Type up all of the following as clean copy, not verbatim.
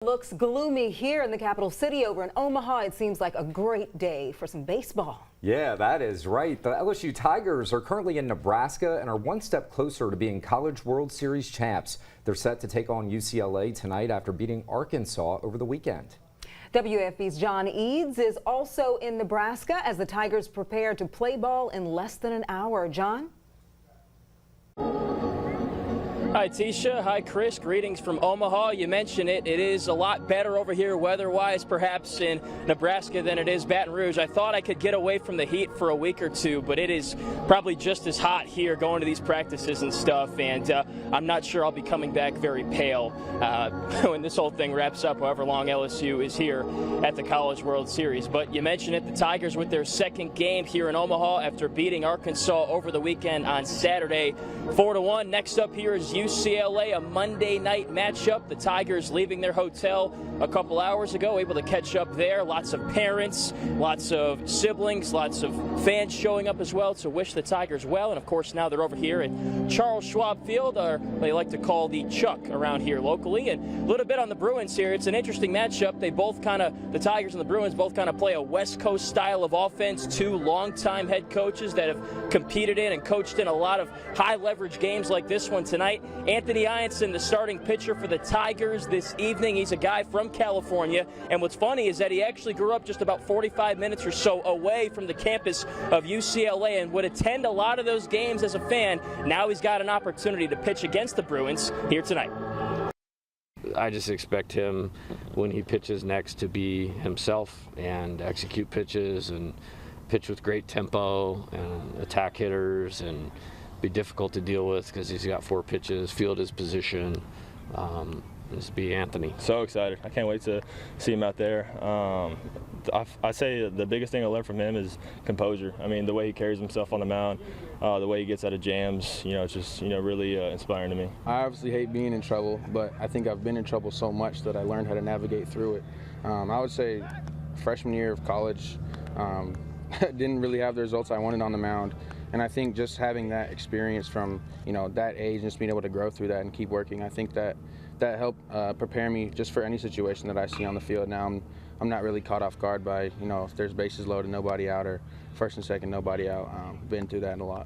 Looks gloomy here in the capital city. Over in Omaha, it seems like a great day for some baseball. Yeah, that is right. The LSU Tigers are currently in Nebraska and are one step closer to being College World Series champs. They're set to take on UCLA tonight after beating Arkansas over the weekend. WFB's John Eads is also in Nebraska as the Tigers prepare to play ball in less than an hour. John? Hi, Tisha. Hi, Chris. Greetings from Omaha. You mentioned it. It is a lot better over here weather-wise, perhaps, in Nebraska than it is Baton Rouge. I thought I could get away from the heat for a week or two, but it is probably just as hot here going to these practices and stuff, and I'm not sure I'll be coming back very pale when this whole thing wraps up, however long LSU is here at the College World Series. But you mentioned it, the Tigers with their second game here in Omaha after beating Arkansas over the weekend on Saturday, 4-1. Next up here is UCLA, a Monday night matchup. The Tigers leaving their hotel a couple hours ago, able to catch up there. Lots of parents, lots of siblings, lots of fans showing up as well to wish the Tigers well. And of course, now they're over here at Charles Schwab Field, or they like to call the Chuck around here locally. And a little bit on the Bruins here. It's an interesting matchup. They both the Tigers and the Bruins both kind of play a West Coast style of offense. Two longtime head coaches that have competed in and coached in a lot of high leverage games like this one tonight. Anthony Anderson, the starting pitcher for the Tigers this evening. He's a guy from California, and what's funny is that he actually grew up just about 45 minutes or so away from the campus of UCLA and would attend a lot of those games as a fan. Now he's got an opportunity to pitch against the Bruins here tonight. I just expect him, when he pitches next, to be himself and execute pitches and pitch with great tempo and attack hitters and be difficult to deal with because he's got 4 pitches, field his position. Just be Anthony. So excited. I can't wait to see him out there. I say the biggest thing I learned from him is composure. I mean, the way he carries himself on the mound, the way he gets out of jams, it's just, really inspiring to me. I obviously hate being in trouble, but I think I've been in trouble so much that I learned how to navigate through it. I would say freshman year of college, didn't really have the results I wanted on the mound. And I think just having that experience from, that age and just being able to grow through that and keep working, I think that helped prepare me just for any situation that I see on the field. Now I'm not really caught off guard by, if there's bases loaded, nobody out, or first and second, nobody out. Been through that a lot.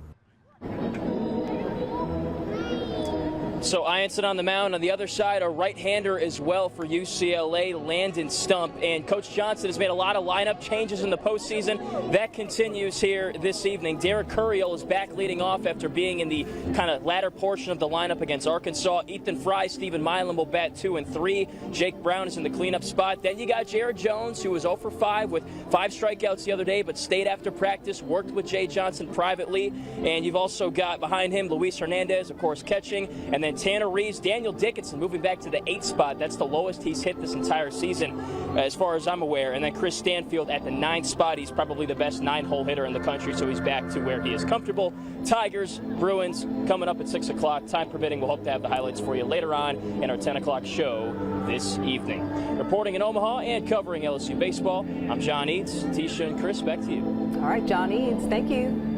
So Anderson on the mound. On the other side, a right-hander as well for UCLA, Landon Stump. And Coach Johnson has made a lot of lineup changes in the postseason. That continues here this evening. Derek Curiel is back leading off after being in the kind of latter portion of the lineup against Arkansas. Ethan Fry, Stephen Milan will bat 2 and 3. Jake Brown is in the cleanup spot. Then you got Jared Jones, who was 0 for 5 with 5 strikeouts the other day, but stayed after practice, worked with Jay Johnson privately. And you've also got behind him Luis Hernandez, of course, catching. And then Tanner Reeves, Daniel Dickinson moving back to the 8th spot. That's the lowest he's hit this entire season, as far as I'm aware. And then Chris Stanfield at the 9th spot. He's probably the best 9-hole hitter in the country, so he's back to where he is comfortable. Tigers, Bruins, coming up at 6 o'clock. Time permitting, we'll hope to have the highlights for you later on in our 10 o'clock show this evening. Reporting in Omaha and covering LSU baseball, I'm John Eads. Tisha and Chris, back to you. All right, John Eads, thank you.